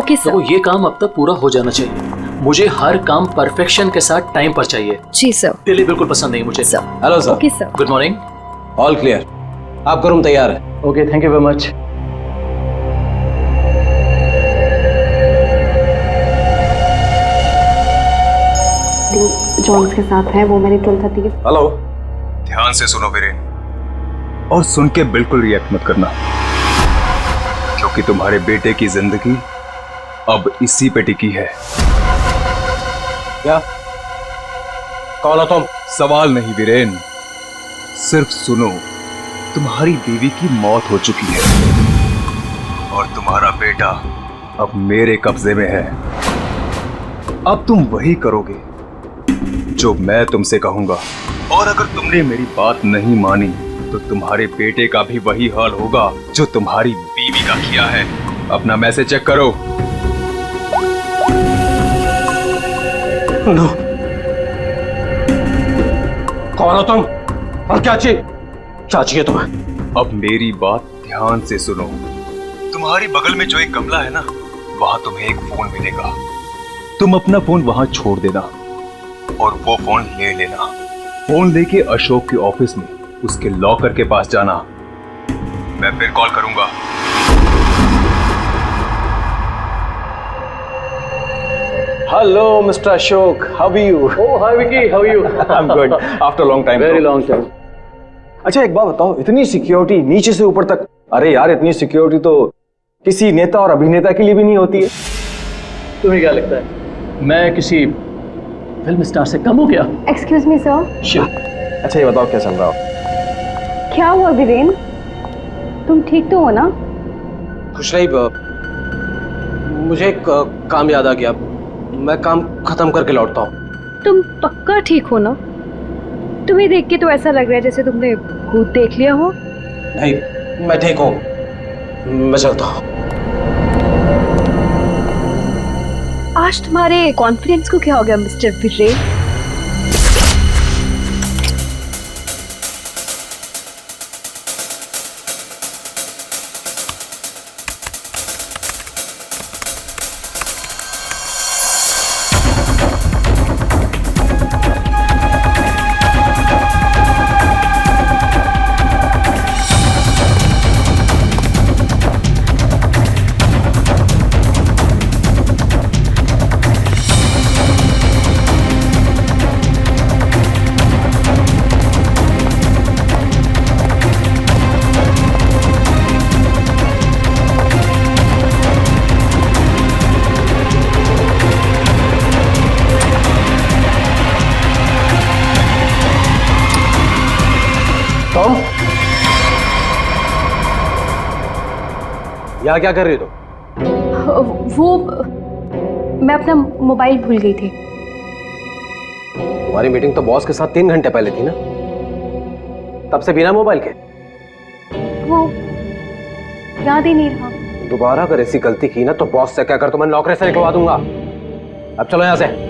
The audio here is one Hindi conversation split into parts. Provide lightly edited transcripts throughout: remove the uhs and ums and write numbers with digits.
Okay sir. तो ये काम अब तक पूरा हो जाना चाहिए। मुझे हर काम परफेक्शन के साथ टाइम पर चाहिए। जी सर। डिले बिल्कुल पसंद नहीं मुझे। Sir. Hello sir. Okay sir. Good morning. All clear, आपका रूम तैयार है। Okay, thank you very much. Johns के साथ है, वो मेरी 12:30 के। हेलो। ध्यान से सुनो वीरेन, और सुन के बिल्कुल रिएक्ट मत करना, क्योंकि तुम्हारे बेटे की जिंदगी अब इसी पे टिकी है। क्या? कौन हो तुम? सवाल नहीं वीरेन, सिर्फ सुनो। तुम्हारी बीवी की मौत हो चुकी है और तुम्हारा बेटा अब मेरे कब्जे में है। अब तुम वही करोगे जो मैं तुमसे कहूंगा, और अगर तुमने मेरी बात नहीं मानी तो तुम्हारे बेटे का भी वही हाल होगा जो तुम्हारी बीवी का किया है। अपना मैसेज चेक करो। नो। कौन हो तुम और क्या चाहिए तुम्हें? अब मेरी बात ध्यान से सुनो। तुम्हारी बगल में जो एक गमला है ना, वहां तुम्हें एक फोन मिलेगा। तुम अपना फोन वहां छोड़ देना और वो फोन ले लेना। फोन लेके अशोक के ऑफिस में उसके लॉकर के पास जाना। मैं फिर कॉल करूंगा। Hello mister Ashok, how are you? Oh hi Vicky, how are you? I am good after long time. Very long time. अच्छा एक बात बताओ, इतनी सिक्योरिटी नीचे से ऊपर तक? अरे यार, इतनी सिक्योरिटी तो किसी नेता और अभिनेता के लिए भी नहीं होती है। तुम्हें क्या लगता है मैं किसी फिल्म स्टार से कम हूँ क्या? Excuse me sir. अच्छा ये बताओ क्या चल रहा हो? क्या हुआ वीरेन, तुम ठीक तो हो ना? कुछ नहीं, मुझे एक काम याद आ गया, मैं काम खत्म करके लौटता हूँ। तुम पक्का ठीक हो ना? तुम्हें देख के तो ऐसा लग रहा है जैसे तुमने भूत देख लिया हो। नहीं, मैं ठीक हूँ, मैं चलता हूँ। आज तुम्हारे कॉन्फिडेंस को क्या हो गया मिस्टर वीरेन? तुम यहाँ क्या कर रही हो तुम? वो मैं अपना मोबाइल भूल गई थी। तुम्हारी मीटिंग तो बॉस के साथ 3 घंटे पहले थी ना, तब से बिना मोबाइल के? वो याद ही नहीं रहा। दोबारा अगर ऐसी गलती की ना तो बॉस से कहकर तुम्हें नौकरी से निकलवा दूंगा। अब चलो यहाँ से।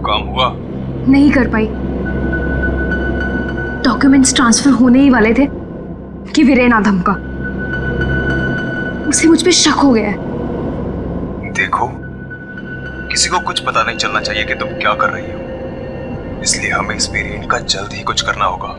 काम हुआ? नहीं कर पाई। डॉक्यूमेंट्स ट्रांसफर होने ही वाले थे कि वीरेन आ धमका। उसे मुझ पे शक हो गया है। देखो, किसी को कुछ पता नहीं चलना चाहिए कि तुम क्या कर रही हो, इसलिए हमें इस वेरिएंट का जल्द ही कुछ करना होगा।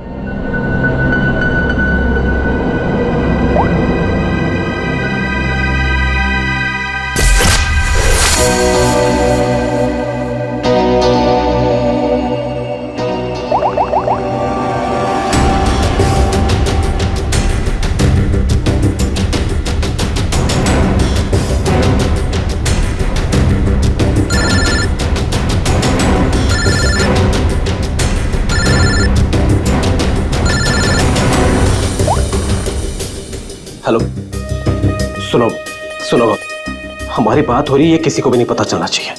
हेलो, सुनो सुनो, हमारी बात हो रही है, किसी को भी नहीं पता चलना चाहिए।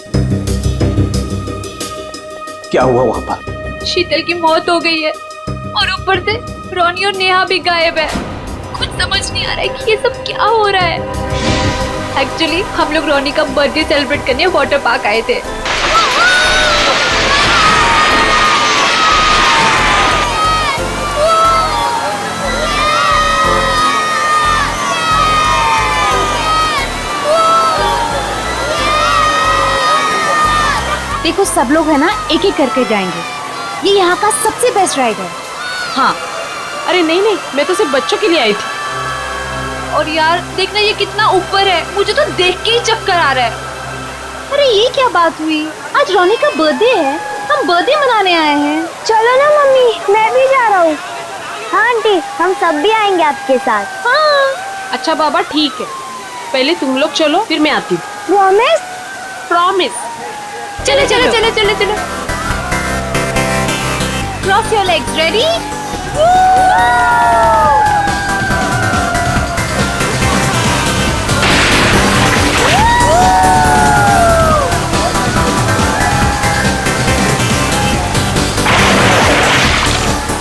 क्या हुआ वहां पर? शीतल की मौत हो गई है और ऊपर से रोनी और नेहा भी गायब है। कुछ समझ नहीं आ रहा है कि ये सब क्या हो रहा है। एक्चुअली हम लोग रोनी का बर्थडे सेलिब्रेट करने वाटर पार्क आए थे। देखो सब लोग है ना एक एक करके जाएंगे, ये यहाँ का सबसे बेस्ट राइड है। हाँ। अरे नहीं नहीं, मैं तो सिर्फ बच्चों के लिए आई थी। और यार देखना ये कितना ऊपर है, मुझे तो देख के ही चक्कर आ रहा है। अरे ये क्या बात हुई, आज रोनी का बर्थडे है, हम बर्थडे मनाने आए हैं। चलो ना मम्मी, मैं भी जा रहा हूँ। हाँ आंटी, हम सब भी आएंगे आपके साथ। हाँ। अच्छा बाबा ठीक है, पहले तुम लोग चलो फिर मैं आती हूँ। प्रॉमिस? प्रॉमिस। चलो चलो चलो चलो चलो। Cross your legs, ready?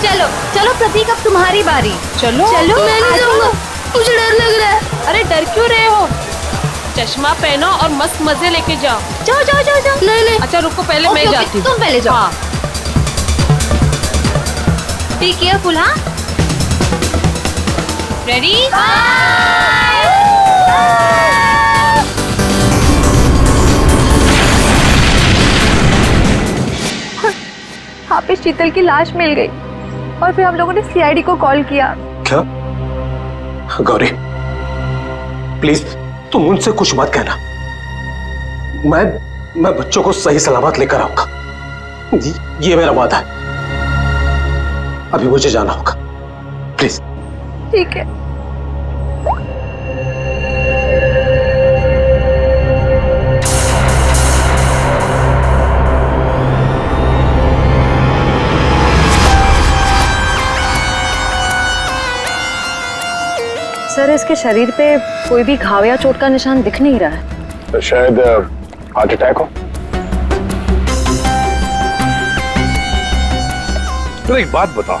चलो चलो प्रतीक, अब तुम्हारी बारी। चलो चलो, मैं नहीं जाऊंगा, मुझे डर लग रहा है। अरे डर क्यों रहे हो? चश्मा पहनो और मस्त मजे लेके जाओ। जाओ जाओ जाओ जाओ। नहीं नहीं, अच्छा रुको, पहले मैं ओके, जाती हूँ। तुम पहले जाओ। हाँ। Be careful. हाँ, रेडी? वहाँ पे शीतल की लाश मिल गई और फिर हम लोगों ने सीआईडी को कॉल किया। क्या? गौरी प्लीज तुम उनसे कुछ मत कहना, मैं बच्चों को सही सलामत लेकर आऊंगा, ये मेरा वादा है। अभी मुझे जाना होगा, प्लीज। ठीक है। सर इसके शरीर पे कोई भी घाव या चोट का निशान दिख नहीं रहा है। तो शायद हार्ट अटैक हो। तो एक बात बताओ,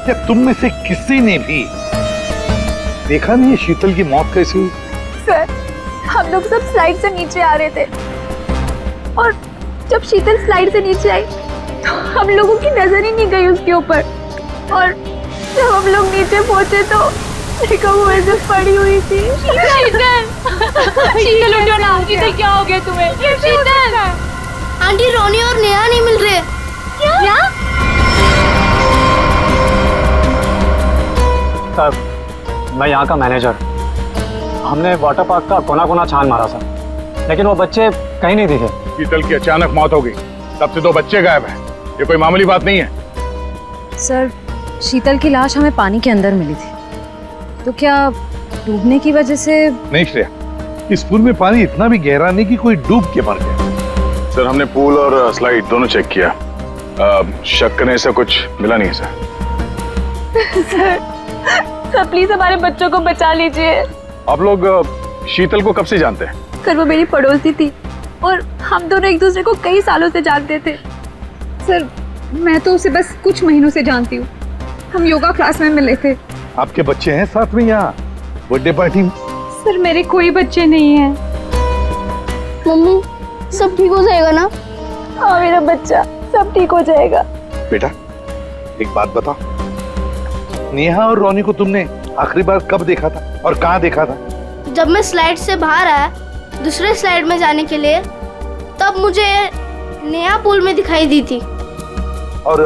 क्या तुम में से किसी ने भी देखा नहीं शीतल की मौत कैसी हुई? सर हम लोग सब स्लाइड से नीचे आ रहे थे और जब शीतल स्लाइड से नीचे आई तो हम लोगों की नजर ही नहीं गई उसके ऊपर, और जब हम लोग नीचे पहुंचे तो देखो वो ऐसे पड़ी हुई थी। शीतल, शीतल उठो ना। शीतल क्या हो गया तुम्हें? शीतल, आंटी रोनी और नेहा नहीं मिल रहे। क्या? सर मैं यहाँ का मैनेजर, हमने वाटर पार्क का कोना कोना छान मारा सर, लेकिन वो बच्चे कहीं नहीं दिखे। शीतल की अचानक मौत हो गई, तब से 2 बच्चे गायब हैं। ये कोई मामूली बात नहीं है। सर शीतल की लाश हमें पानी के अंदर मिली थी, तो क्या डूबने की वजह से? नहीं श्रेया, इस पूल में पानी इतना भी गहरा नहीं कि कोई डूब के मर गया। सर हमने पूल और स्लाइड दोनों चेक किया, शक करने से कुछ मिला नहीं सर। सर प्लीज हमारे बच्चों को बचा लीजिए। आप लोग शीतल को कब से जानते हैं? सर वो मेरी पड़ोसी थी और हम दोनों एक दूसरे को कई सालों से जानते थे। सर मैं तो उसे बस कुछ महीनों से जानती हूँ, हम योगा क्लास में मिले थे। आपके बच्चे हैं साथ में यहाँ बर्थडे पार्टी में? सर मेरे कोई बच्चे नहीं हैं। मम्मी सब ठीक हो जाएगा ना? हाँ मेरा बच्चा, सब ठीक हो जाएगा। बेटा एक बात बताओ, नेहा और रोनी को तुमने आखिरी बार कब देखा था और कहाँ देखा था? जब मैं स्लाइड से बाहर आया दूसरे स्लाइड में जाने के लिए, तब मुझे नेहा पूल में दिखाई दी थी। और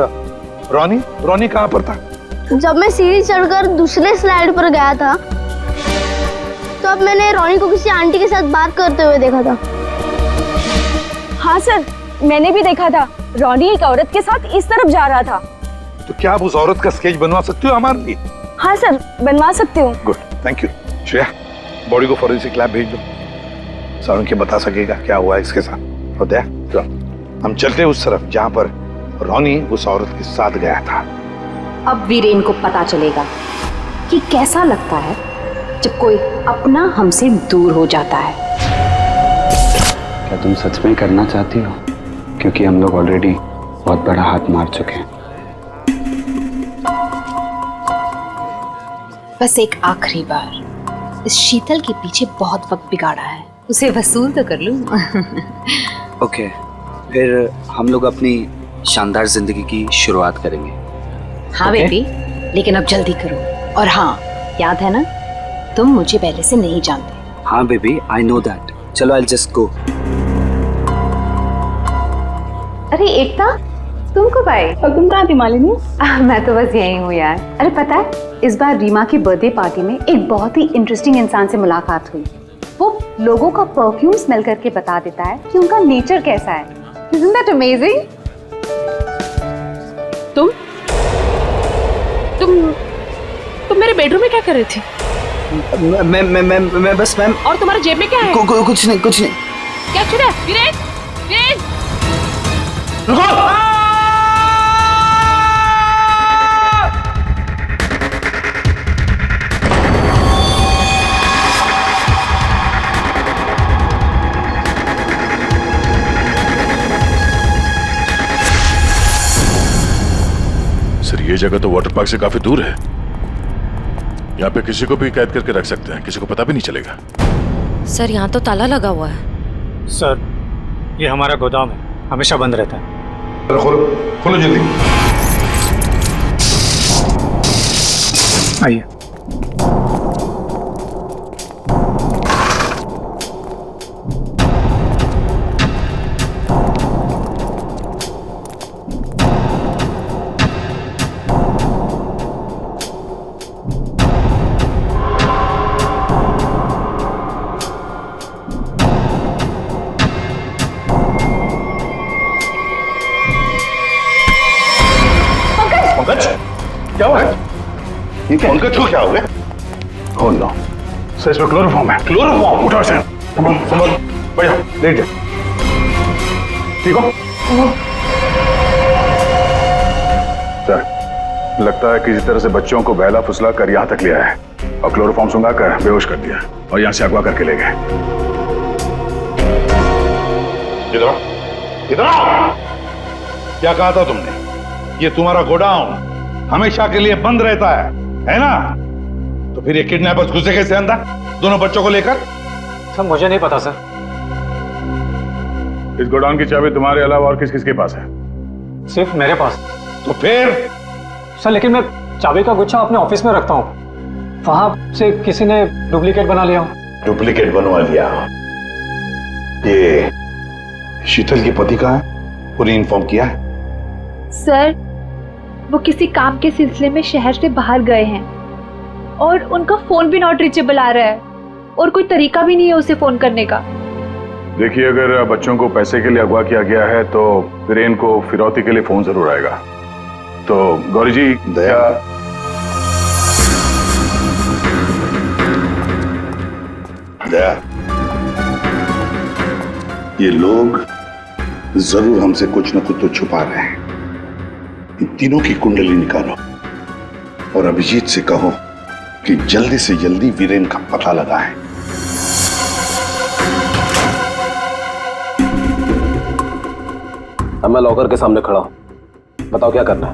रोनी कहाँ पर था? जब मैं सीढ़ी चढ़कर दूसरे स्लाइड पर गया था तो अब मैंने रोनी को किसी आंटी के साथ बात करते हुए देखा था। हाँ सर मैंने भी देखा था, रोनी एक औरत के साथ इस तरफ जा रहा था। तो क्या आप उस औरत का स्केच बनवा सकते हो हमारे लिए? हाँ सर बनवा सकती हूँ। Good, thank you. Shreya body को फॉरेंसिक लैब भेज दो, सारुण के बता सकेगा क्या हुआ इसके साथ। और दया हम चलते उस तरफ जहाँ पर रोनी उस औरत के साथ गया था। अब वीरेन को पता चलेगा कि कैसा लगता है जब कोई अपना हमसे दूर हो जाता है। क्या तुम सच में करना चाहती हो? क्योंकि हम लोग ऑलरेडी बहुत बड़ा हाथ मार चुके हैं। बस एक आखिरी बार इस शीतल के पीछे बहुत वक्त बिगाड़ा है, उसे वसूल तो कर लूं। ओके, फिर हम लोग अपनी शानदार जिंदगी की शुरुआत करेंगे। हाँ बेबी, लेकिन अब जल्दी करो। और हाँ, याद है ना, तुम मुझे पहले से नहीं जानते। हाँ बेबी, आई नो दैट। चलो, आई जस्ट गो। अरे एकता, तुम कब आए? और तुम कहाँ थी मालिनी? मैं तो बस यही हूँ यार। अरे पता है, इस बार रीमा की बर्थडे पार्टी में एक बहुत ही इंटरेस्टिंग इंसान से मुलाकात हुई। वो लोगों का परफ्यूम स्मेल करके बता देता है कि उनका नेचर कैसा है। Isn't that amazing? तुम मेरे बेडरूम में क्या कर रही थी? मैं बस मैम। और तुम्हारे जेब में क्या है? कुछ नहीं। क्या छुड़ा? वीरेन, वीरेन! सर, ये जगह तो वाटर पार्क से काफी दूर है। यहाँ पे किसी को भी कैद करके रख सकते हैं, किसी को पता भी नहीं चलेगा। सर, यहाँ तो ताला लगा हुआ है। सर, ये हमारा गोदाम है, हमेशा बंद रहता है। खोलो जल्दी। आइए। पंकज, क्या हुआ? पंकज को क्या हो गया? खोल लो। सर, इसमें क्लोरोफॉर्म है। क्लोरोफॉर्म? उठो इसे। संभाल, बढ़िया, लेट जा। ठीक हो? सर, लगता है किसी तरह से बच्चों को बहला फुसला कर यहाँ तक लिया है और क्लोरोफॉर्म सुंघा कर बेहोश कर दिया और यहाँ से अगवा करके ले गए। इधर आओ, इधर आओ। क्या कहा था तुमने? ये तुम्हारा गोडाउन हमेशा के लिए बंद रहता है ना? तो फिर ये किडनैपर्स घुसे कैसे अंदर दोनों बच्चों को लेकर? सर, मुझे नहीं पता सर। इस गोडाउन की चाबी तुम्हारे अलावा और किस किस के पास है? सिर्फ मेरे पास। तो फिर? सर, लेकिन मैं चाबी का गुच्छा अपने ऑफिस में रखता हूँ, वहां से किसी ने डुप्लीकेट बना लिया। डुप्लीकेट बनवा लिया? ये शीतल के पति का है? पूरी इन्फॉर्म किया है? सर, वो किसी काम के सिलसिले में शहर से बाहर गए हैं और उनका फोन भी नॉट रीचेबल आ रहा है और कोई तरीका भी नहीं है उसे फोन करने का। देखिए, अगर बच्चों को पैसे के लिए अगवा किया गया है तो वीरेन को फिरौती के लिए फोन जरूर आएगा। तो गौरी जी, दया, ये लोग जरूर हमसे कुछ न कुछ तो छुपा रहे हैं। इन तीनों की कुंडली निकालो और अभिजीत से कहो कि जल्दी से जल्दी वीरेन का पता लगाएं। अब मैं लॉकर के सामने खड़ा हूं, बताओ क्या करना है?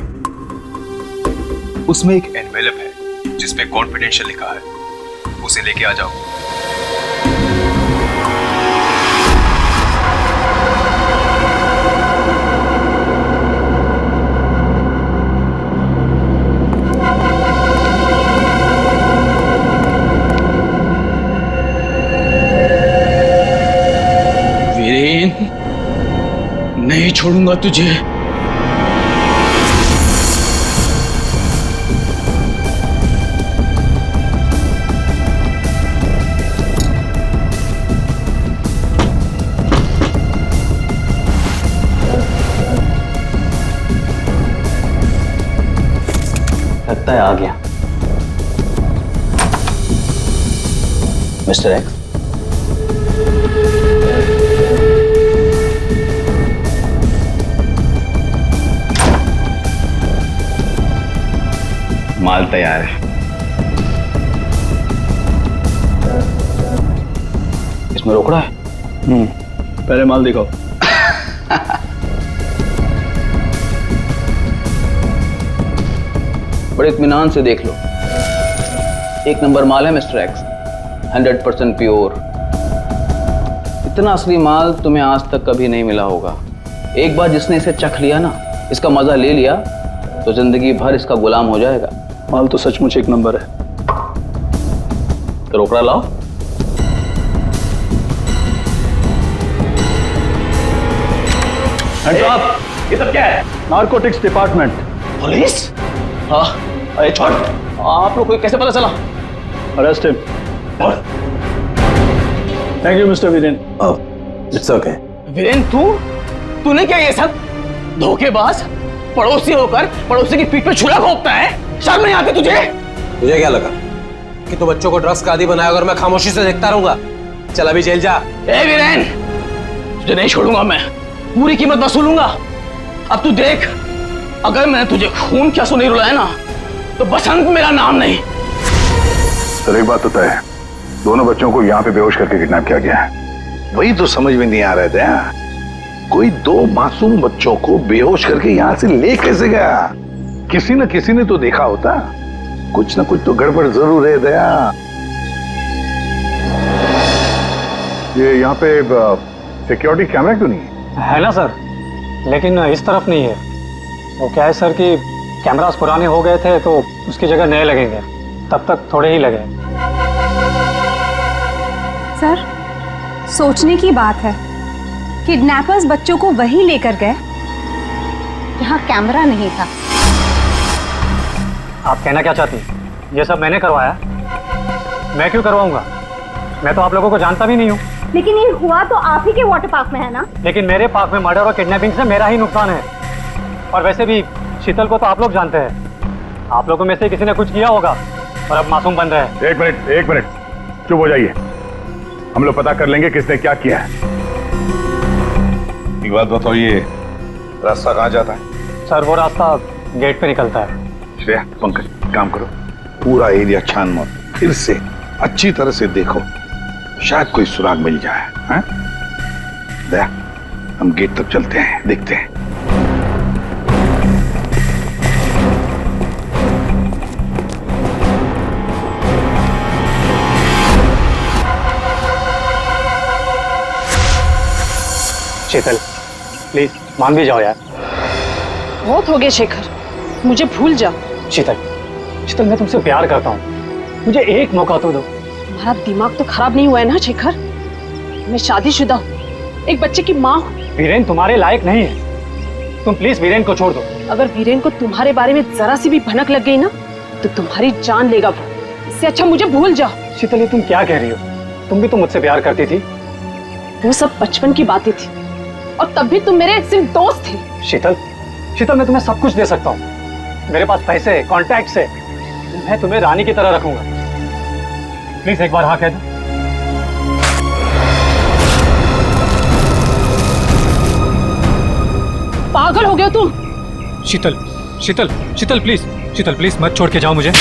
उसमें एक एनवेलप है जिसपे कॉन्फिडेंशियल लिखा है, उसे लेके आ जाओ। नहीं छोड़ूंगा तुझे। लगता है आ गया मिस्टर एक्स। माल तैयार है। इसमें रोकड़ा है? पहले माल दिखाओ। बड़े इत्मीनान से देख लो, एक नंबर माल है मिस्टर एक्स। 100% प्योर। इतना असली माल तुम्हें आज तक कभी नहीं मिला होगा। एक बार जिसने इसे चख लिया ना, इसका मजा ले लिया, तो जिंदगी भर इसका गुलाम हो जाएगा। माल तो सचमुच एक नंबर है। तो रोकड़ा लाओ। ये सब क्या है? Narcotics department. पुलिस? हाँ, अरे छोड़। आप लोग को कैसे पता चला? Arrest him. Thank you mister Viren. It's okay. Viren, तूने क्या ये सब? धोखेबाज, पड़ोसी होकर पड़ोसी की पीठ पे छुरा घोंपता है। शर्म नहीं आती तुझे? तुझे क्या लगा कि तू बच्चों को ड्रग्स का आदी बनाया और मैं खामोशी से देखता रहूंगा? चल अभी जेल जा। ए वीरेन, तुझे नहीं छोड़ूंगा मैं। पूरी कीमत वसूलूंगा। अब तू देख, अगर मैंने तुझे खून क्या नहीं रुलाया ना, तो बसंत मेरा नाम नहीं। सर एक बात तो तय है, दोनों बच्चों को यहाँ पे बेहोश करके किडनैप किया गया है। वही तो समझ में नहीं आ रहे थे। कोई 2 मासूम बच्चों को बेहोश करके यहाँ से ले कैसे गया? किसी न किसी ने तो देखा होता। कुछ न कुछ तो गड़बड़ जरूर है दया। ये यहाँ पे सिक्योरिटी कैमरा क्यों नहीं है ना सर, लेकिन इस तरफ नहीं है। वो क्या है सर कि कैमरास पुराने हो गए थे तो उसकी जगह नए लगेंगे, तब तक थोड़े ही लगे। सर, सोचने की बात है, किडनैपर्स बच्चों को वहीं लेकर गए जहां कैमरा नहीं था। आप कहना क्या चाहती? ये सब मैंने करवाया? मैं क्यों करवाऊंगा? मैं तो आप लोगों को जानता भी नहीं हूँ। लेकिन ये हुआ तो आप ही के वाटर पार्क में है ना? लेकिन मेरे पार्क में मर्डर और किडनैपिंग से मेरा ही नुकसान है। और वैसे भी शीतल को तो आप लोग जानते हैं। आप लोगों में से किसी ने कुछ किया होगा और अब मासूम बन रहे हैं। एक मिनट चुप हो जाइए। हम लोग पता कर लेंगे किसने क्या किया है। एक बात बताओ, ये रास्ता कहाँ जाता है? सर वो रास्ता गेट पे निकलता है। श्रेया, पंकज, काम करो, पूरा एरिया छान मारो, फिर से अच्छी तरह से देखो, शायद कोई सुराग मिल जाए। हैं? दया, हम गेट तक चलते हैं, देखते हैं। शीतल, प्लीज मान भी जाओ यार। बहुत हो गया शेखर, मुझे भूल जा। शीतल, मैं तुमसे प्यार करता हूँ, मुझे एक मौका तो दो। तुम्हारा दिमाग तो खराब नहीं हुआ है ना शेखर? मैं शादीशुदा हूँ, एक बच्चे की माँ हूँ। वीरेन तुम्हारे लायक नहीं है, तुम प्लीज वीरेन को छोड़ दो। अगर वीरेन को तुम्हारे बारे में जरा सी भी भनक लग गई ना, तो तुम्हारी जान लेगा वो। इससे अच्छा मुझे भूल जा। शीतल, ये तुम क्या कह रही हो? तुम भी तो मुझसे प्यार करती थी। वो सब बचपन की बातें थी, और तब भी तुम मेरे सिर्फ दोस्त थे। शीतल, मैं तुम्हें सब कुछ दे सकता हूँ। मेरे पास पैसे, कॉन्टैक्ट है, मैं तुम्हें रानी की तरह रखूंगा। प्लीज एक बार हाँ कह दो। पागल हो गए तुम? शीतल प्लीज मत छोड़ के जाओ मुझे।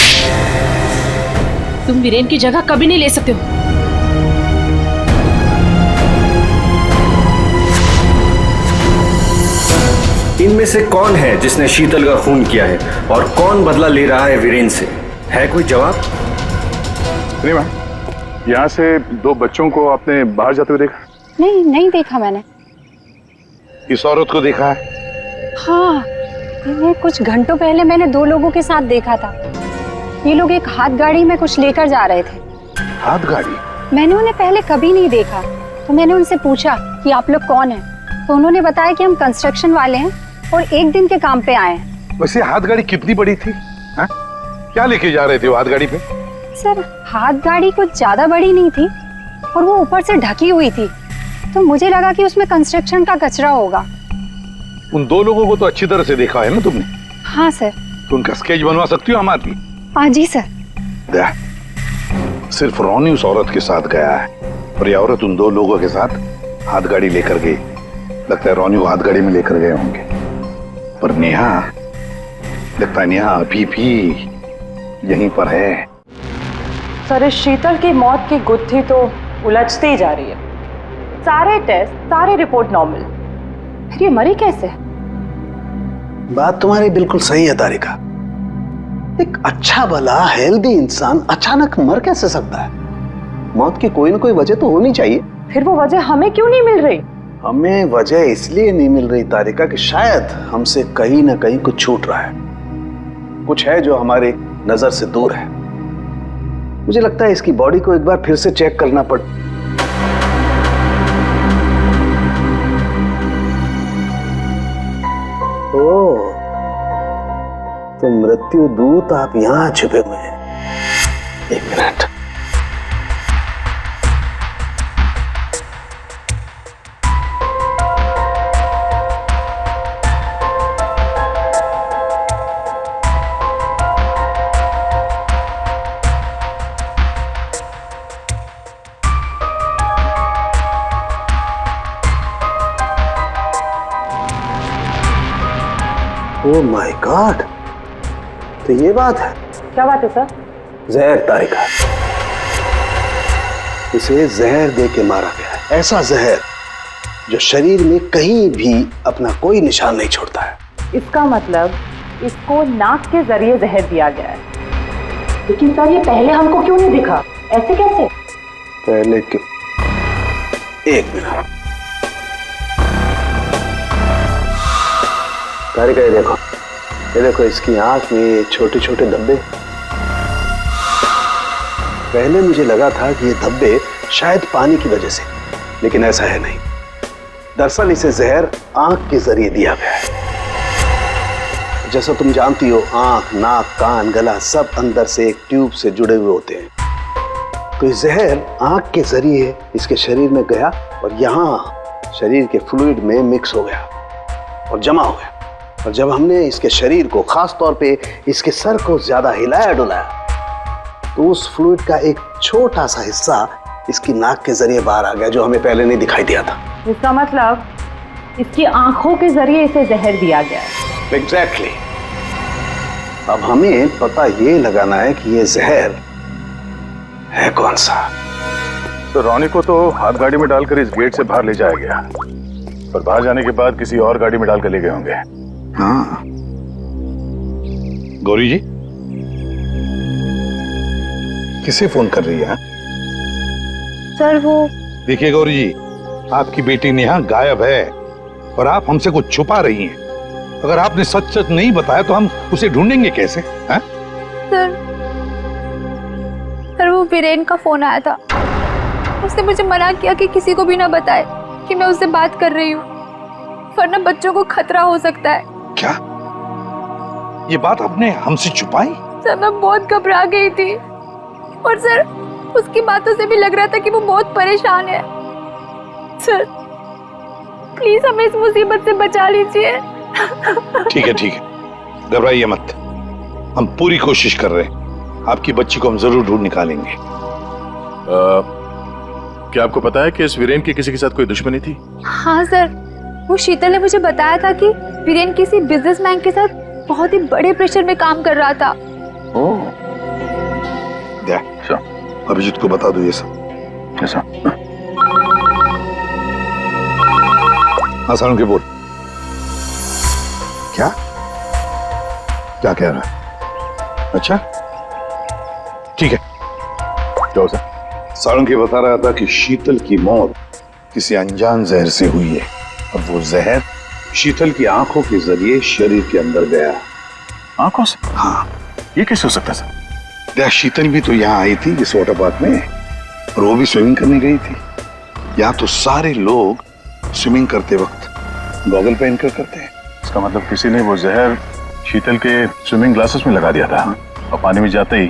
तुम वीरेन की जगह कभी नहीं ले सकते हो। इनमें से कौन है जिसने शीतल का खून किया है और कौन बदला ले रहा है वीरेन से? है कोई जवाब? रीमा, यहाँ से 2 बच्चों को आपने बाहर जाते हुए देखा? नहीं देखा मैंने। इस औरत को देखा है? हाँ, इन्हें कुछ घंटों पहले मैंने 2 लोगों के साथ देखा था। ये लोग एक हाथ गाड़ी में कुछ लेकर जा रहे थे। हाथ गाड़ी? मैंने उन्हें पहले कभी नहीं देखा, तो मैंने उनसे पूछा कि आप लोग कौन हैं, तो उन्होंने बताया कि हम कंस्ट्रक्शन वाले हैं और 1 दिन के काम पे आए हैं। वैसे हाथ गाड़ी कितनी बड़ी थी? हा? क्या लेके जा रहे थे वो हाथ गाड़ी पे? सर, हाथ गाड़ी कुछ ज्यादा बड़ी नहीं थी और वो ऊपर से ढकी हुई थी, तो मुझे लगा कि उसमें कंस्ट्रक्शन का कचरा होगा। उन 2 लोगों को तो अच्छी तरह से देखा है ना तुमने? हाँ सर। तो उनका स्केच बनवा सकती हो हमारी? हाँ जी सर। दया, सिर्फ रोनी उस औरत के साथ गया है और ये औरत उन 2 लोगों के साथ हाथ गाड़ी लेकर गई। लगता है रोनी को हाथ गाड़ी में लेकर गए होंगे, पर नेहा, लगता है नेहा अभी भी यहीं पर है। सर, इस शीतल की मौत की गुत्थी तो उलझती ही जा रही है। सारे टेस्ट, सारी रिपोर्ट नॉर्मल, फिर ये मरी कैसे? बात तुम्हारी बिल्कुल सही है तारिका। एक अच्छा भला हेल्दी इंसान अचानक मर कैसे सकता है? मौत की कोई ना कोई वजह तो होनी चाहिए। फिर वो वजह हमें क्यों नहीं मिल रही? हमें वजह इसलिए नहीं मिल रही तारिका कि शायद हमसे कहीं ना कहीं कुछ छूट रहा है, कुछ है जो हमारी नजर से दूर है। मुझे लगता है इसकी बॉडी को एक बार फिर से चेक करना पड़। ओह, तो मृत्यु दूत आप यहां छुपे हुए हैं। एक मिनट। ओह माय गॉड, तो ये बात है। क्या बात है सर? जहर तारिका, इसे जहर दे के मारा गया है। ऐसा जहर जो शरीर में कहीं भी अपना कोई निशान नहीं छोड़ता है। इसका मतलब इसको नाक के जरिए जहर दिया गया है। लेकिन सर ये पहले हमको क्यों नहीं दिखा? ऐसे कैसे? पहले क्यों? एक मिनट तारिका, ये देखो इसकी आंख में ये छोटे छोटे धब्बे। पहले मुझे लगा था कि ये धब्बे शायद पानी की वजह से, लेकिन ऐसा है नहीं। दरअसल इसे जहर आंख के जरिए दिया गया है। जैसा तुम जानती हो, आंख, नाक, कान, गला सब अंदर से एक ट्यूब से जुड़े हुए होते हैं। तो ये जहर आंख के जरिए इसके शरीर में गया और यहाँ शरीर के फ्लूइड में मिक्स हो गया और जमा हो गया। और जब हमने इसके शरीर को, खास तौर पे इसके सर को ज्यादा हिलाया डुलाया, तो उस फ्लूइड का एक छोटा सा हिस्सा इसकी नाक के जरिए बाहर आ गया, जो हमें पहले नहीं दिखाई दिया था। इसका मतलब इसकी आंखों के जरिए इसे जहर दिया गया है। एग्जैक्टली। अब हमें पता ये लगाना है कि ये जहर है कौन सा। तो रॉनी को तो हाथ गाड़ी में डालकर इस गेट से बाहर ले जाया गया, पर बाहर जाने के बाद किसी और गाड़ी में डालकर ले गए होंगे। हाँ गौरी जी, किसे फोन कर रही है? सर वो देखिए गौरी जी, आपकी बेटी नेहा गायब है और आप हमसे कुछ छुपा रही हैं। अगर आपने सच सच नहीं बताया तो हम उसे ढूंढेंगे कैसे? हैं? सर वो वीरेन का फोन आया था। उसने मुझे मना किया कि किसी को भी ना बताए कि मैं उससे बात कर रही हूँ, वरना बच्चों को खतरा हो सकता है। क्या ये बात आपने हमसे छुपाई? सर मैं बहुत घबरा गई थी और सर उसकी बातों से भी लग रहा था कि वो बहुत परेशान है। सर प्लीज हमें इस मुसीबत से बचा लीजिए। ठीक है ठीक है, घबराइए मत, हम पूरी कोशिश कर रहे हैं। आपकी बच्ची को हम जरूर ढूंढ निकालेंगे। क्या आपको पता है कि इस वीरेन की किसी के साथ कोई दुश्मनी थी? हाँ सर, वो शीतल ने मुझे बताया था कि वीरेन किसी बिजनेसमैन के साथ बहुत ही बड़े प्रेशर में काम कर रहा था। अभिजीत को बता दो ये सब। कैसा? हाँ सारुण के बोल। क्या क्या कह रहा है? अच्छा ठीक है, जाओ सर। सारुण के बता रहा था कि शीतल की मौत किसी अनजान जहर से हुई है और वो जहर शीतल की आंखों के जरिए शरीर के अंदर गया। आंखों से? हाँ। ये कैसे हो सकता है सर? क्या शीतल भी तो यहाँ आई थी इस वाटर पार्क में, और वो भी स्विमिंग करने गई थी। यहाँ तो सारे लोग स्विमिंग करते वक्त गॉगल पहन कर करते हैं। इसका मतलब किसी ने वो जहर शीतल के स्विमिंग ग्लासेस में लगा दिया था और पानी में जाते ही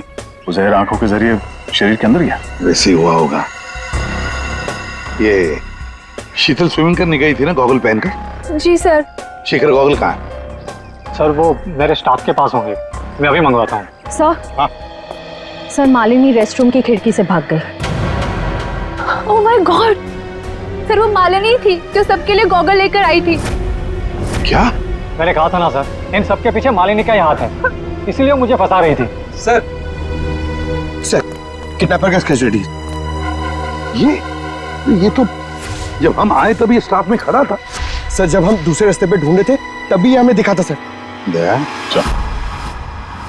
वो जहर आंखों के जरिए शरीर के अंदर गया। वैसे ही हुआ होगा। ये शीतल स्विमिंग करने गई थी ना गॉगल पहनकर? जी सर। शेखर गॉगल कहाँ है? सर वो मेरे स्टाफ के पास होंगे, मैं अभी मंगवाता हूँ। सर हाँ सर, मालिनी रेस्टरूम की खिड़की से भाग गई। ओह माय गॉड, सर वो मालिनी थी जो सबके लिए गॉगल लेकर आई थी। क्या? मैंने कहा था ना सर, इन सबके पीछे मालिनी का ही हाथ है, इसीलिए मुझे फंसा रही थी। सर किडनैपर का कैजुअलिटी। ये तो जब हम आए तभी स्टाफ में खड़ा था। सर जब हम दूसरे रास्ते पे ढूंढे थे तभी हमें दिखा था सर। दया,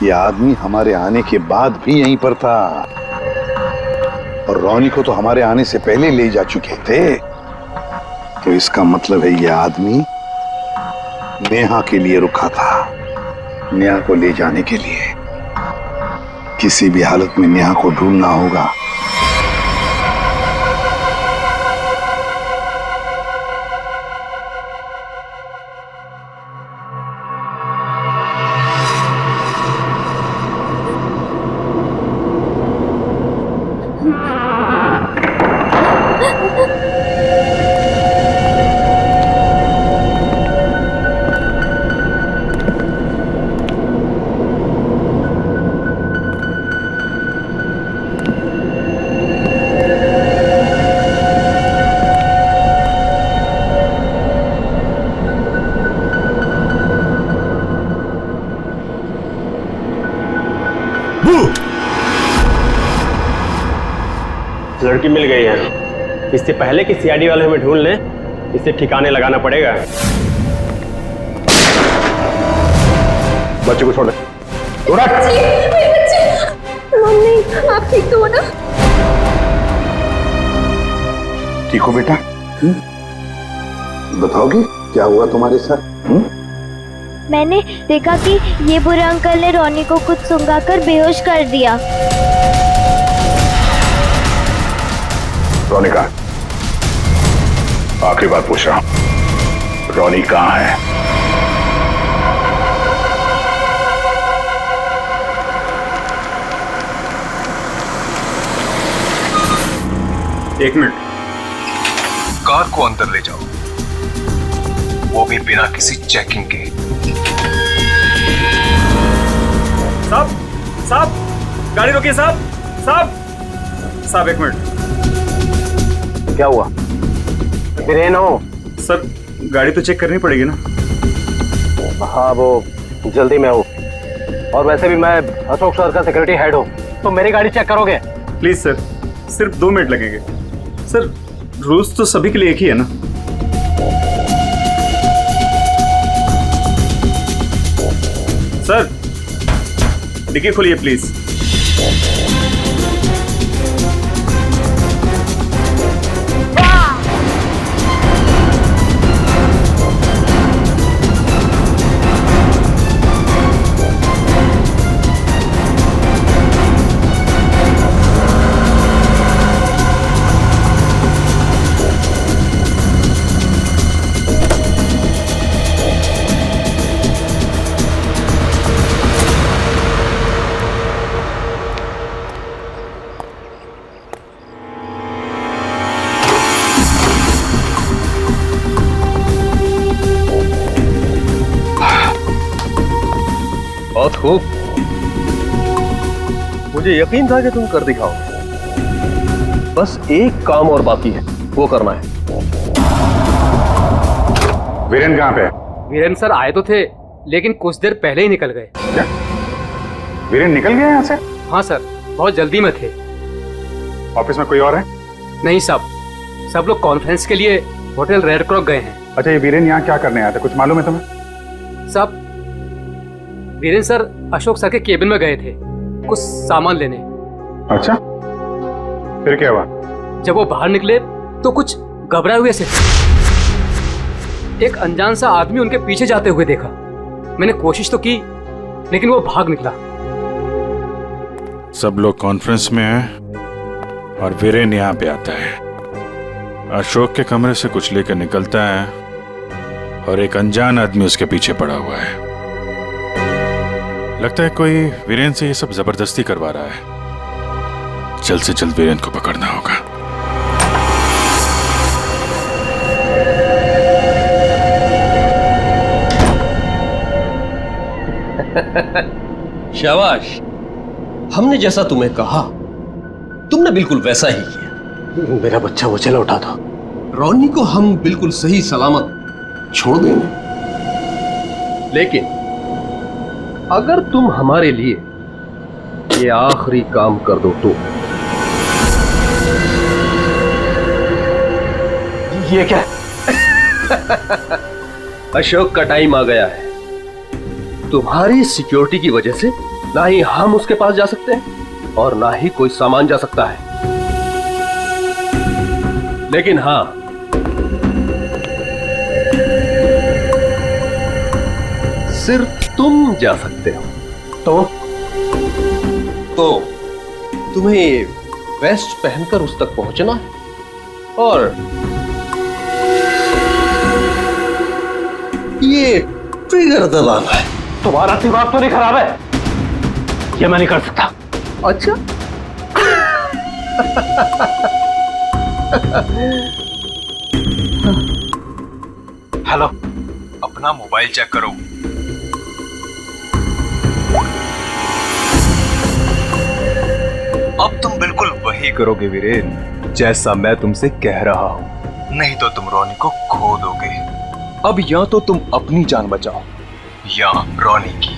ये आदमी हमारे आने के बाद भी यहीं पर था। और रोनी को तो हमारे आने से पहले ले जा चुके थे। तो इसका मतलब है यह आदमी नेहा के लिए रुका था, नेहा को ले जाने के लिए। किसी भी हालत में नेहा को ढूंढना होगा। लड़की मिल गई है। इससे पहले कि सीआईडी वाले हमें ढूंढ लें, इसे ठिकाने लगाना पड़ेगा। बच्चे को छोड़ दे। मम्मी, आप ठीक तो हो ना? ठीक हो बेटा? बताओगे क्या हुआ तुम्हारे साथ? मैंने देखा कि ये बुरे अंकल ने रोनी को कुछ सुंघाकर बेहोश कर दिया। रोनी कहाँ? आखिरी बात पूछ रहा हूं, रोनी कहाँ है? एक मिनट, कार को अंदर ले जाओ, वो भी बिना किसी चेकिंग के। साहब, साहब, गाड़ी रोकिए साहब, साहब, साहब एक मिनट। क्या हुआ? वीरेन हो? सर, गाड़ी तो चेक करनी पड़ेगी ना। हाँ, वो जल्दी में हूँ, और वैसे भी मैं अशोक सर का सिक्योरिटी हेड हूँ, तो मेरी गाड़ी चेक करोगे? प्लीज सर, सिर्फ 2 मिनट लगेंगे। सर, रूल्स तो सभी के लिए एक ही है ना। सर, डिक्की खोलिए प्लीज। बहुत खूब, मुझे यकीन था कि तुम कर दिखाओगे। बस एक काम और बाकी है, वो करना है। वीरेन कहाँ पे है? वीरेन सर आए तो थे, लेकिन कुछ देर पहले ही निकल गए। क्या? वीरेन निकल गया यहाँ से? हाँ सर, बहुत जल्दी में थे। ऑफिस में कोई और है? नहीं साहब, सब लोग कॉन्फ्रेंस के लिए होटल रेड क्रॉक गए हैं। अच्छा, ये वीरेन यहाँ क्या करने आया था, कुछ मालूम है तुम्हें? साहब, वीरेन सर अशोक सर के केबिन में गए थे कुछ सामान लेने। अच्छा, फिर क्या हुआ? जब वो बाहर निकले तो कुछ घबराए हुए से एक अनजान सा आदमी उनके पीछे जाते हुए देखा। मैंने कोशिश तो की, लेकिन वो भाग निकला। सब लोग कॉन्फ्रेंस में हैं और वीरेन यहाँ पे आता है। अशोक के कमरे से कुछ लेकर निकलता है और एक अनजान आदमी उसके पीछे पड़ा हुआ है। लगता है कोई वीरेन से ये सब जबरदस्ती करवा रहा है। जल्द से जल्द वीरेन को पकड़ना होगा। शाबाश, हमने जैसा तुम्हें कहा तुमने बिल्कुल वैसा ही किया। मेरा बच्चा वो चला उठा था। रोनी को हम बिल्कुल सही सलामत छोड़ देंगे, लेकिन अगर तुम हमारे लिए ये आखिरी काम कर दो तो। ये क्या? अशोक का टाइम आ गया है। तुम्हारी सिक्योरिटी की वजह से ना ही हम उसके पास जा सकते हैं और ना ही कोई सामान जा सकता है। लेकिन हाँ, सिर्फ तुम जा सकते हो। तो तुम्हें वेस्ट पहनकर उस तक पहुंचना है और ये ट्रिगर दबाना है। तुम्हारा दिमाग तो नहीं खराब है? ये मैं नहीं कर सकता। अच्छा हेलो, अपना मोबाइल चेक करो। अब तुम बिल्कुल वही करोगे वीरेन, जैसा मैं तुमसे कह रहा हूं, नहीं तो तुम रोनी को खो दोगे। अब या तो तुम अपनी जान बचाओ या रोनी की।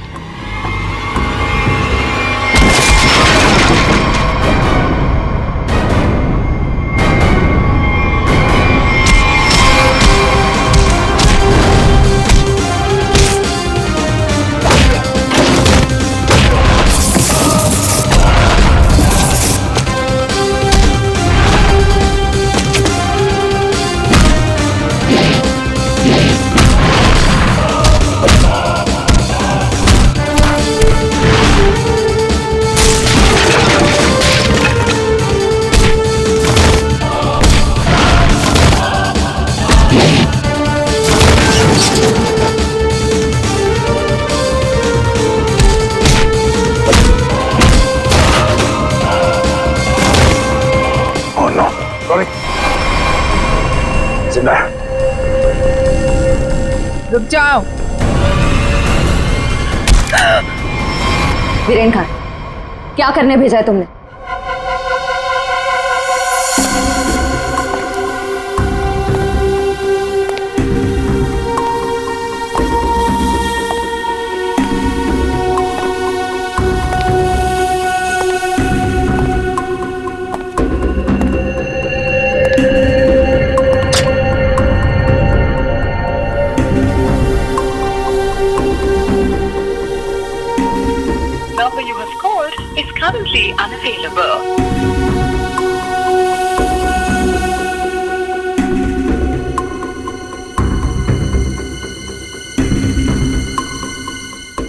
जिंदा है। रुक जाओ। वीरेन खान, क्या करने भेजा है तुमने? number you have called is currently unavailable.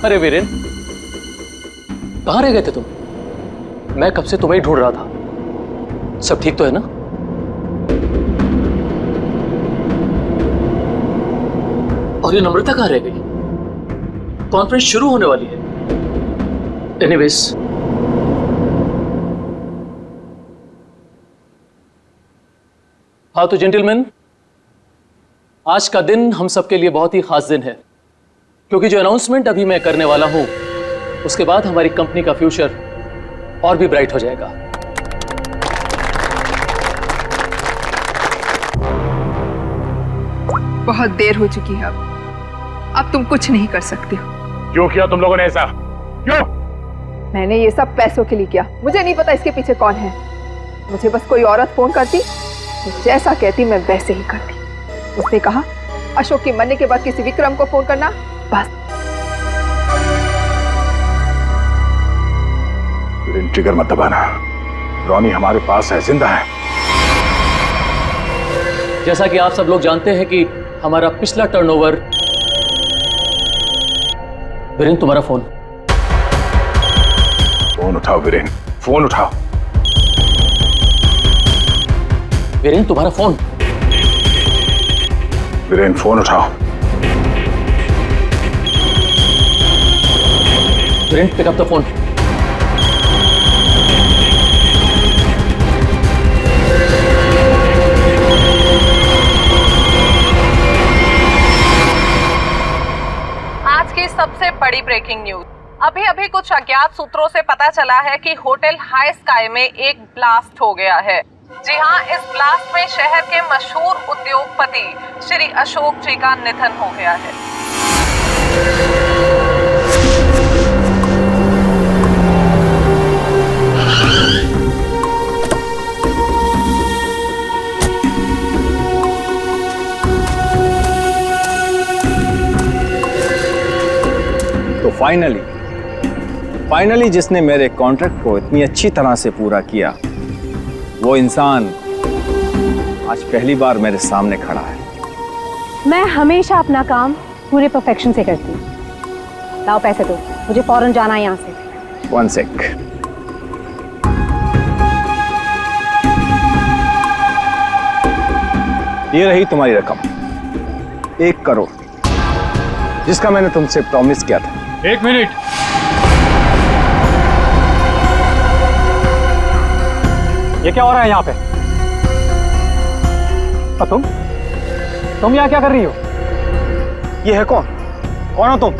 अरे वीरेन, कहाँ रह गए थे तुम? मैं कब से तुम्हें ही ढूंढ रहा था। सब ठीक तो है ना? और ये नम्रता कहाँ रह गई? कॉन्फ्रेंस शुरू होने वाली है। एनीवेज, हाँ तो जेंटलमैन, आज का दिन हम सबके लिए बहुत ही खास दिन है, क्योंकि जो अनाउंसमेंट अभी मैं करने वाला हूं, उसके बाद हमारी कंपनी का फ्यूचर और भी ब्राइट हो जाएगा। बहुत देर हो चुकी है। अब तुम कुछ नहीं कर सकते हो। क्यों किया तुम लोगों ने ऐसा? क्यों? मैंने ये सब पैसों के लिए किया। मुझे नहीं पता इसके पीछे कौन है। मुझे बस कोई औरत फोन करती तो जैसा कहती मैं वैसे ही करती। उसने कहा अशोक के मरने के बाद किसी विक्रम को फोन करना, बस। ट्रिगर मत दबाना। रोनी हमारे पास है, जिंदा है। जैसा कि आप सब लोग जानते हैं कि हमारा पिछला टर्नओवर। वीरेन, तुम्हारा फोन। फोन उठाओ वीरेन, फोन उठाओ। वीरेन, तुम्हारा फोन। वीरेन, फोन उठाओ। Viren, pick up the phone. आज की सबसे बड़ी ब्रेकिंग न्यूज। अभी अभी कुछ अज्ञात सूत्रों से पता चला है कि होटल हाई स्काई में एक ब्लास्ट हो गया है। जी हां, इस ब्लास्ट में शहर के मशहूर उद्योगपति श्री अशोक जी का निधन हो गया है। तो फाइनली जिसने मेरे कॉन्ट्रैक्ट को इतनी अच्छी तरह से पूरा किया, वो इंसान आज पहली बार मेरे सामने खड़ा है। मैं हमेशा अपना काम पूरे परफेक्शन से करती हूँ। लाओ पैसे दो, मुझे फौरन जाना है यहाँ से। 1 सेक। ये रही तुम्हारी रकम, 1 करोड़, जिसका मैंने तुमसे प्रॉमिस किया था। 1 मिनट। ये क्या हो रहा है यहाँ पे? और तुम यहाँ क्या कर रही हो? ये है कौन? कौन हो तुम?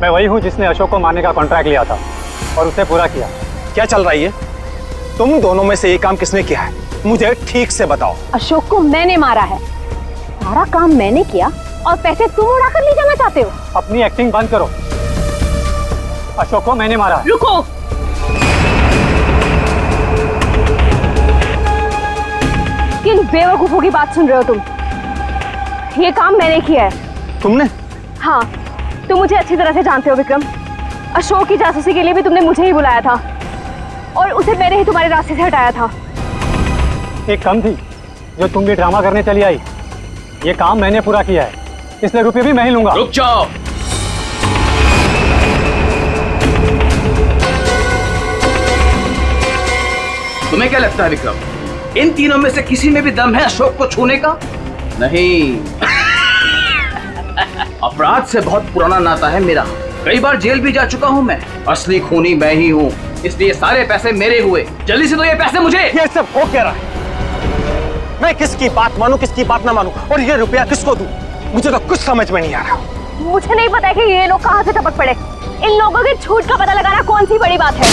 मैं वही हूँ जिसने अशोक को मारने का कॉन्ट्रैक्ट लिया था और उसे पूरा किया। क्या चल रहा है ये? तुम दोनों में से ये काम किसने किया है? मुझे ठीक से बताओ। अशोक को मैंने मारा है, सारा काम मैंने किया और पैसे तुम उड़ाकर ले जाना चाहते हो? अपनी एक्टिंग बंद करो। अशोक को मैंने मारा। रुको, किन बेवकूफों की बात सुन रहे हो तुम? ये काम मैंने किया है। तुमने? हाँ, तुम मुझे अच्छी तरह से जानते हो विक्रम। अशोक की जासूसी के लिए भी तुमने मुझे ही बुलाया था और उसे मैंने ही तुम्हारे रास्ते से हटाया था। एक कम थी जो तुम भी ड्रामा करने चली आई। ये काम मैंने पूरा किया है, इसलिए रुपये भी मैं ही लूंगा। रुक जाओ। तुम्हें क्या लगता है विक्रम, इन तीनों में से किसी में भी दम है अशोक को छूने का? नहीं। अपराध से बहुत पुराना नाता है मेरा, कई बार जेल भी जा चुका हूँ मैं। असली खूनी मैं ही हूँ, इसलिए सारे पैसे मेरे हुए। जल्दी से दो ये पैसे मुझे। ये सब हो क्या रहा है? मैं किसकी बात मानूं, किसकी बात ना मानूं, और ये रुपया किसको दूं? मुझे तो कुछ समझ में नहीं आ रहा। मुझे नहीं पता कि ये लोग कहाँ से टपक पड़े। इन लोगों के झूठ का पता लगाना कौन सी बड़ी बात है?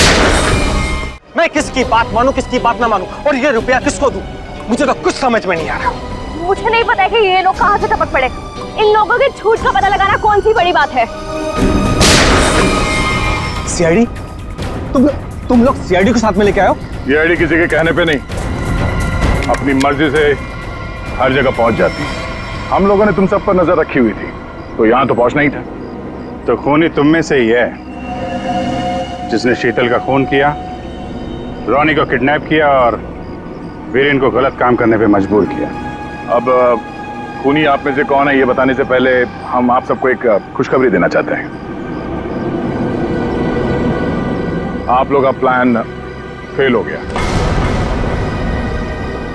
मैं किसकी बात मानूं, किसकी बात ना मानूं, और ये रुपया किसको दूं? मुझे तो कुछ समझ में नहीं आ रहा। मुझे नहीं पता कि ये लोग कहाँ से टपक पड़े। इन लोगों के झूठ का पता लगाना कौन सी बड़ी बात है? सीआईडी? तुम लोग सीआईडी को साथ में लेके आए हो? सीआईडी किसी के कहने पे नहीं, अपनी मर्जी से हर जगह पहुंच जाती है। हम लोगों ने तुम सब पर नजर रखी हुई थी, तो यहाँ तो पहुंचना ही था। तो खूनी तुम में से ही है जिसने शीतल का खून किया, रोनी को किडनैप किया और वीरेन को गलत काम करने पे मजबूर किया। अब खूनी आप में से कौन है ये बताने से पहले हम आप सबको एक खुशखबरी देना चाहते हैं। आप लोग का प्लान फेल हो गया।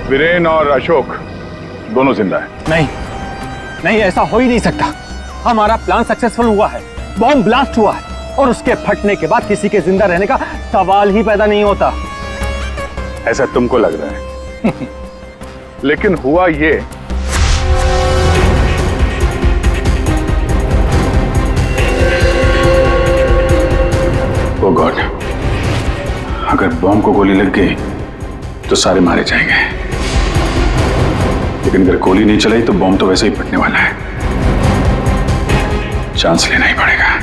वीरेन और अशोक दोनों जिंदा हैं। नहीं, ऐसा हो ही नहीं सकता। हमारा प्लान सक्सेसफुल हुआ है, बॉम्ब ब्लास्ट हुआ है और उसके फटने के बाद किसी के जिंदा रहने का सवाल ही पैदा नहीं होता। ऐसा तुमको लग रहा है। लेकिन हुआ ये, ओ गॉड, अगर बॉम्ब को गोली लग गई तो सारे मारे जाएंगे, लेकिन अगर गोली नहीं चलाई तो बॉम्ब तो वैसे ही फटने वाला है। चांस लेना ही पड़ेगा।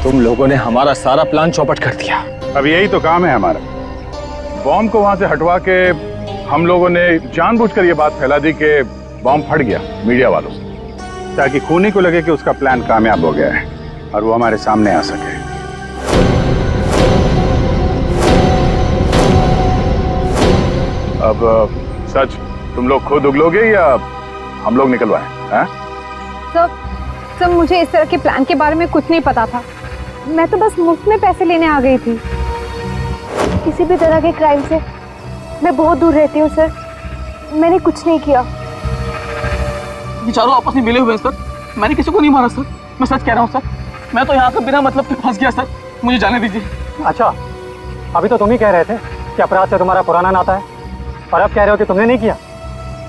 तुम लोगों ने हमारा सारा प्लान चौपट कर दिया। अब यही तो काम है हमारा। बॉम्ब को वहां से हटवा के हम लोगों ने जानबूझकर ये बात फैला दी कि बॉम्ब फट गया मीडिया वालों से, ताकि खूनी को लगे कि उसका प्लान कामयाब हो गया है और वो हमारे सामने आ सके। अब सच तुम लोग खुद उगलोगे या हम लोग निकलवाएं? हैं? सर, मुझे इस तरह के प्लान के बारे में कुछ नहीं पता था। मैं तो बस मुफ्त में पैसे लेने आ गई थी। किसी भी तरह के क्राइम से मैं बहुत दूर रहती हूँ सर। मैंने कुछ नहीं किया। ये चारों आपस में मिले हुए हैं सर। मैंने किसी को नहीं मारा सर, मैं सच कह रहा हूँ सर। मैं तो यहाँ पे बिना मतलब के फंस गया सर, मुझे जाने दीजिए। अच्छा, अभी तो तुम ही कह रहे थे कि अपराध से तुम्हारा पुराना नाता है, और अब कह रहे हो कि तुमने नहीं किया।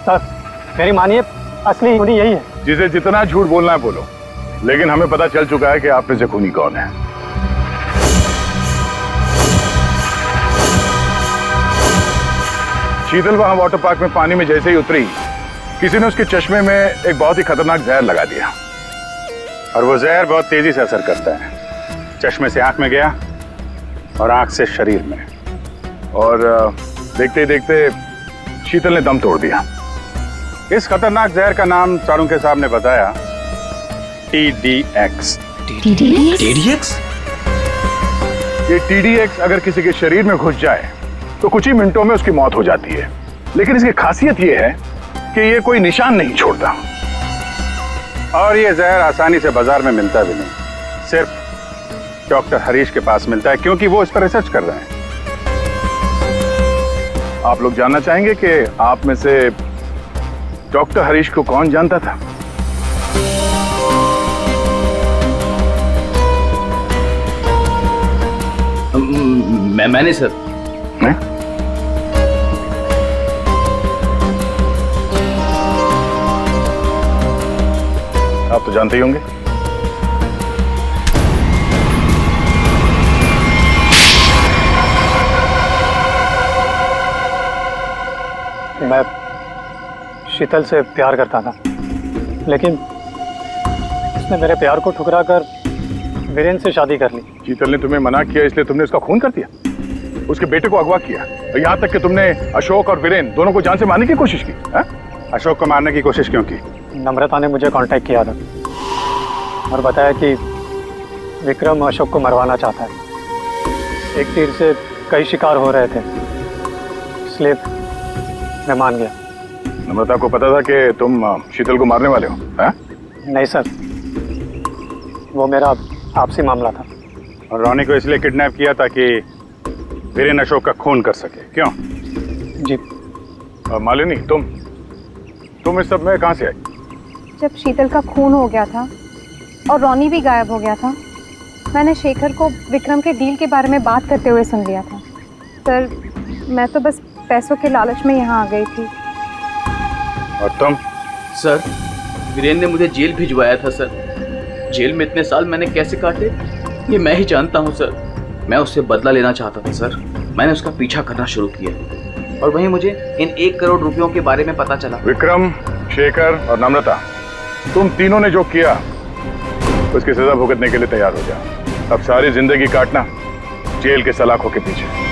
सर मेरी मानिए, असली खूनी यही है। जिसे जितना झूठ बोलना है बोलो, लेकिन हमें पता चल चुका है कि आप में से खूनी कौन है। शीतल वहां वाटर पार्क में पानी में जैसे ही उतरी, किसी ने उसके चश्मे में एक बहुत ही खतरनाक जहर लगा दिया, और वो जहर बहुत तेजी से असर करता है। चश्मे से आंख में गया और आंख से शरीर में, और देखते ही देखते शीतल ने दम तोड़ दिया। इस खतरनाक जहर का नाम चाणक्य साहब ने बताया TDX। TDX? ये TDX अगर किसी के शरीर में घुस जाए तो कुछ ही मिनटों में उसकी मौत हो जाती है, लेकिन इसकी खासियत ये है कि ये कोई निशान नहीं छोड़ता। और ये जहर आसानी से बाजार में मिलता भी नहीं, सिर्फ डॉक्टर हरीश के पास मिलता है, क्योंकि वो इस पर रिसर्च कर रहे हैं। आप लोग जानना चाहेंगे कि आप में से डॉक्टर हरीश को कौन जानता था? मैंने सर। आप तो जानते ही होंगे। मैं शीतल से प्यार करता था, लेकिन उसने मेरे प्यार को ठुकरा कर वीरेन से शादी कर ली। शीतल ने तुम्हें मना किया इसलिए तुमने उसका खून कर दिया, उसके बेटे को अगवा किया, और यहाँ तक कि तुमने अशोक और वीरेन दोनों को जान से मारने की कोशिश की। है? अशोक को मारने की कोशिश क्यों की? नम्रता ने मुझे कांटेक्ट किया था और बताया कि विक्रम अशोक को मरवाना चाहता है। एक तीर से कई शिकार हो रहे थे, इसलिए मैं मान गया। नम्रता को पता था कि तुम शीतल को मारने वाले हो? है? नहीं सर, वो मेरा आपसी मामला था। और रोनी को इसलिए किडनैप किया ताकि वीरेन अशोक का खून कर सके, क्यों? जी। और मालिनी, तुम इस सब में कहाँ से आई? जब शीतल का खून हो गया था और रोनी भी गायब हो गया था, मैंने शेखर को विक्रम के डील के बारे में बात करते हुए सुन लिया था। सर, मैं तो बस पैसों के लालच में यहाँ आ गई थी। और तुम? सर, वीरेन ने मुझे जेल भिजवाया था सर। जेल में इतने साल मैंने कैसे काटे ये मैं ही जानता हूँ सर। मैं उससे बदला लेना चाहता था सर। मैंने उसका पीछा करना शुरू किया और वहीं मुझे इन 1 करोड़ रुपयों के बारे में पता चला। विक्रम, शेखर और नम्रता, तुम तीनों ने जो किया उसकी सजा भुगतने के लिए तैयार हो जाओ। अब सारी जिंदगी काटना जेल के सलाखों के पीछे।